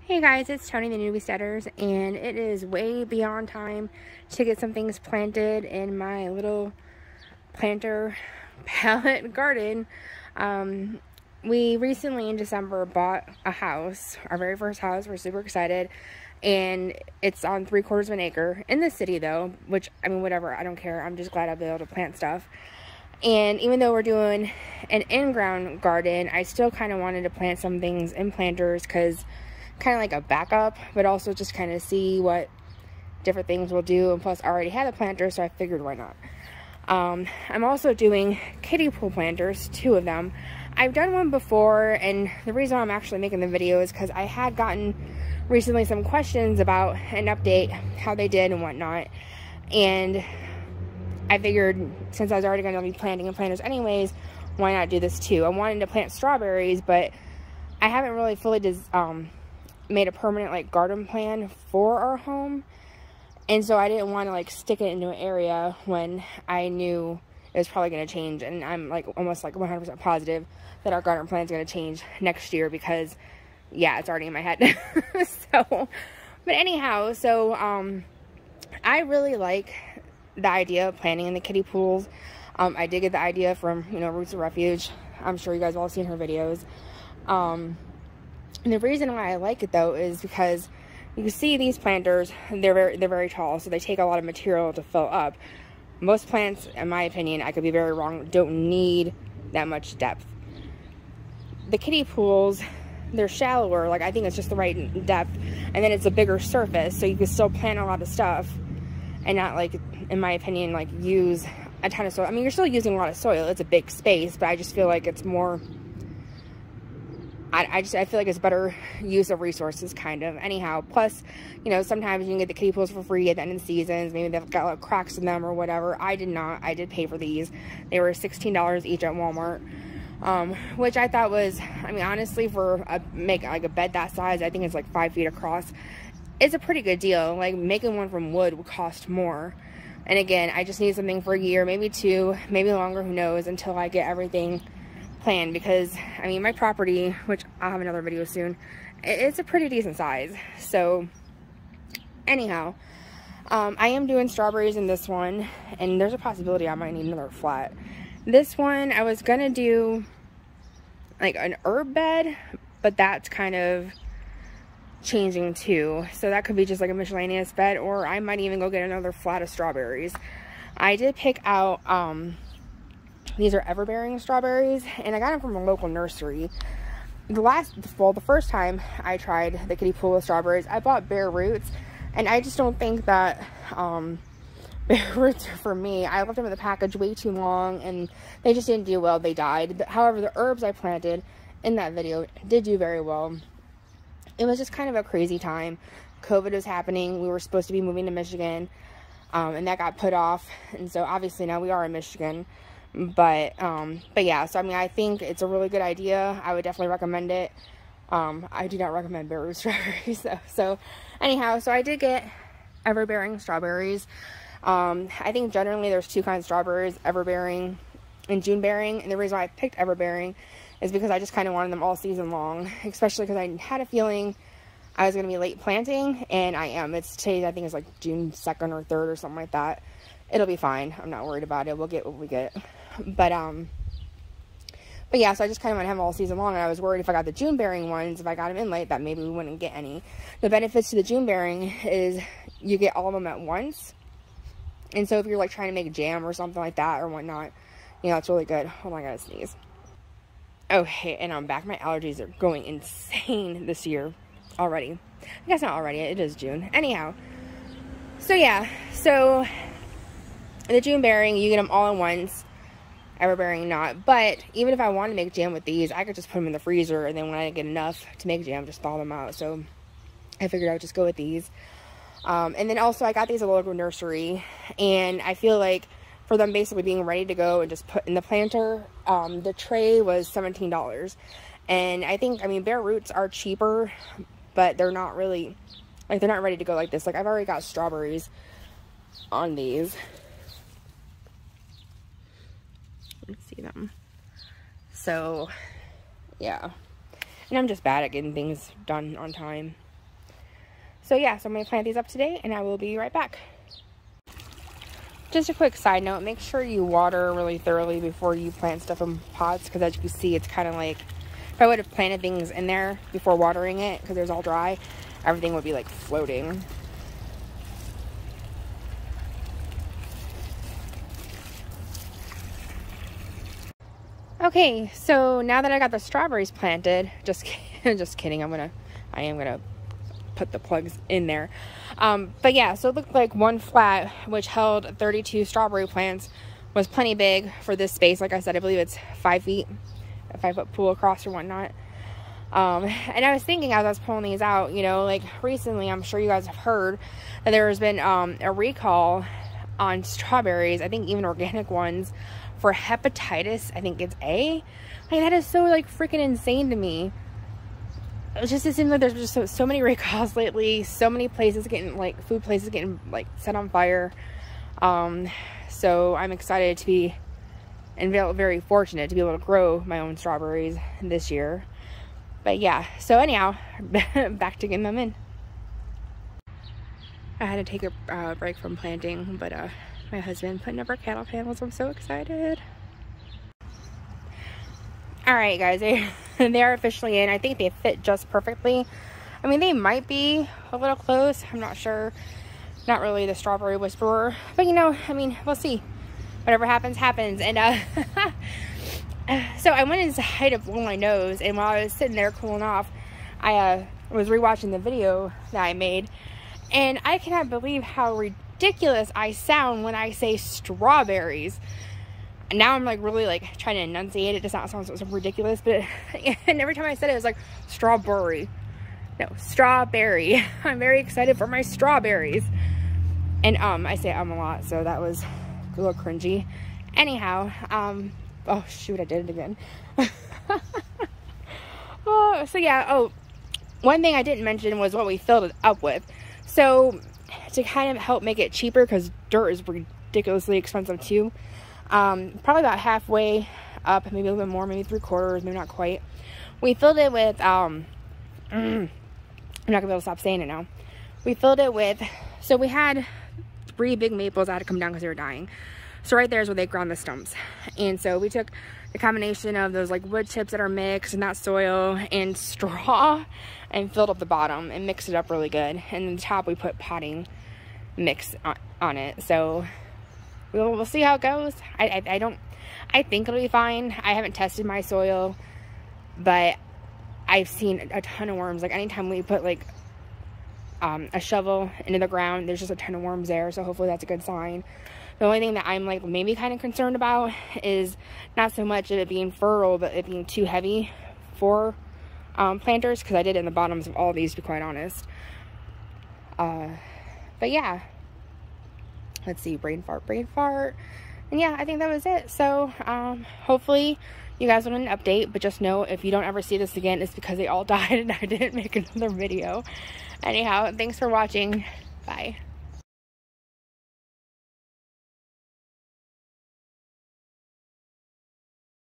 Hey guys, it's Tony the Newbie Setters, and it is way beyond time to get some things planted in my little planter pallet garden. We recently in December bought a house, our very first house. We're super excited, and it's on 3/4 of an acre in the city though, which, I mean, whatever, I don't care. I'm just glad I'll be able to plant stuff. And even though we're doing an in-ground garden, I still kind of wanted to plant some things in planters because kind of like a backup, but also just kind of see what different things will do. And plus I already had a planter, so I figured why not. I'm also doing kiddie pool planters, 2 of them. I've done one before, and the reason I'm actually making the video is because I had gotten recently some questions about an update, how they did and whatnot, and I figured since I was already going to be planting in planters anyways, why not do this too. I wanted to plant strawberries, but I haven't really fully made a permanent like garden plan for our home, and so I didn't want to like stick it into an area when I knew it was probably going to change. And I'm like almost like 100% positive that our garden plan is going to change next year because yeah, it's already in my head. But anyhow, so I really like the idea of planting in the kiddie pools. I did get the idea from, Roots of Refuge. I'm sure you guys have all seen her videos. And the reason why I like it though is because you can see these planters, they're very tall, so they take a lot of material to fill up. Most plants, in my opinion, I could be very wrong, don't need that much depth. The kiddie pools, they're shallower, like I think it's just the right depth, and then it's a bigger surface, so you can still plant a lot of stuff and not, like, in my opinion, like use a ton of soil. I mean, you're still using a lot of soil, it's a big space, but I just feel like it's more, I feel like it's better use of resources, kind of. Anyhow, plus, sometimes you can get the kiddie pools for free at the end of the seasons. Maybe they've got like cracks in them or whatever. I did not. I did pay for these. They were $16 each at Walmart, which I thought was, I mean, honestly, for making like a bed that size, I think it's like 5 feet across. It's a pretty good deal. Like making one from wood would cost more. And again, I just need something for a year, maybe 2, maybe longer, who knows, until I get everything plan, because I mean my property, which I'll have another video soon, it's a pretty decent size. So anyhow, I am doing strawberries in this one, and there's a possibility I might need another flat. This one I was gonna do like an herb bed, but that's kind of changing too, so that could be just like a miscellaneous bed, or I might even go get another flat of strawberries. I did pick out these are everbearing strawberries, and I got them from a local nursery. The first time I tried the kiddie pool of strawberries, I bought bare roots, and I just don't think that bare roots are for me. I left them in the package way too long, and they just didn't do well. They died. However, the herbs I planted in that video did do very well. It was just kind of a crazy time. COVID was happening. We were supposed to be moving to Michigan, and that got put off, and so obviously now we are in Michigan. But yeah, so I mean, I think it's a really good idea. I would definitely recommend it. I do not recommend bare root strawberries though. So anyhow, so I did get everbearing strawberries. I think generally there's 2 kinds of strawberries, everbearing and June bearing. And the reason why I picked everbearing is because I just kind of wanted them all season long, especially because I had a feeling I was going to be late planting, and I am. It's today, I think it's like June 2nd or 3rd or something like that. It'll be fine. I'm not worried about it. We'll get what we get. But yeah, so I just kind of want to have them all season long, and I was worried if I got the June bearing ones, if I got them in late, that maybe we wouldn't get any. The benefits to the June bearing is you get all of them at once, and so if you're like trying to make jam or something like that or whatnot, it's really good. Hold on, I gotta sneeze. Okay, and I'm back. My allergies are going insane this year already. I guess not already, it is June. Anyhow, so yeah, so the June bearing, you get them all at once. Everbearing not. But even if I want to make jam with these, I could just put them in the freezer, and then when I get enough to make jam, just thaw them out. So I figured I would just go with these. And then also I got these at a local nursery, and I feel like for them basically being ready to go and just put in the planter, the tray was $17. And I think, I mean, bare roots are cheaper, but they're not really, like, they're not ready to go like this. Like, I've already got strawberries on these. Let's see them. So yeah, and I'm just bad at getting things done on time. So yeah, so I'm going to plant these up today, and I will be right back. Just a quick side note, make sure you water really thoroughly before you plant stuff in pots, because as you can see, it's kind of like, if I would have planted things in there before watering it, because it was all dry, everything would be like floating. Okay, so now that I got the strawberries planted, just kidding, I am gonna put the plugs in there. But yeah, so it looked like one flat, which held 32 strawberry plants, was plenty big for this space. Like I said, I believe it's 5 feet, a 5-foot pool across or whatnot. And I was thinking as I was pulling these out, you know, like recently, I'm sure you guys have heard that there has been a recall on strawberries, I think even organic ones, for hepatitis. I think it's A. Like, that is so like freaking insane to me. It seems like there's just so many recalls lately, so many places getting, like, food places getting like set on fire. So I'm excited to be, and very fortunate to be able to grow my own strawberries this year. But yeah, so anyhow, back to getting them in. I had to take a break from planting, but my husband putting up our cattle panels. I'm so excited. All right, guys, they are officially in. I think they fit just perfectly. I mean, they might be a little close. I'm not sure. Not really the strawberry whisperer, but you know, I mean, we'll see. Whatever happens, happens. And so I went inside to blow my nose, and while I was sitting there cooling off, I was rewatching the video that I made, and I cannot believe how ridiculous I sound when I say strawberries. And now I'm like really like trying to enunciate it to not sound so ridiculous, but and every time I said it, it was like strawberry. No, strawberry. I'm very excited for my strawberries. And I say a lot, so that was a little cringy. Anyhow, oh shoot, I did it again. So yeah, one thing I didn't mention was what we filled it up with. So to kind of help make it cheaper, because dirt is ridiculously expensive too, probably about halfway up, maybe a little bit more, maybe 3/4, maybe not quite. We filled it with, I'm not gonna be able to stop saying it now. We filled it with, so we had 3 big maples that had to come down because they were dying. So right there is where they ground the stumps. And so we took the combination of those like wood chips that are mixed and that soil and straw and filled up the bottom and mixed it up really good. And then the top we put potting mix on it. So we'll see how it goes. I think it'll be fine. I haven't tested my soil, but I've seen a ton of worms. Like anytime we put like a shovel into the ground, there's just a ton of worms there. So hopefully that's a good sign. The only thing that I'm like maybe kind of concerned about is not so much of it being fertile, but it being too heavy for planters, because I did it in the bottoms of all of these, to be quite honest. But yeah, let's see, brain fart. And yeah, I think that was it. So hopefully you guys want an update, but just know if you don't ever see this again, it's because they all died and I didn't make another video. Anyhow, thanks for watching. Bye.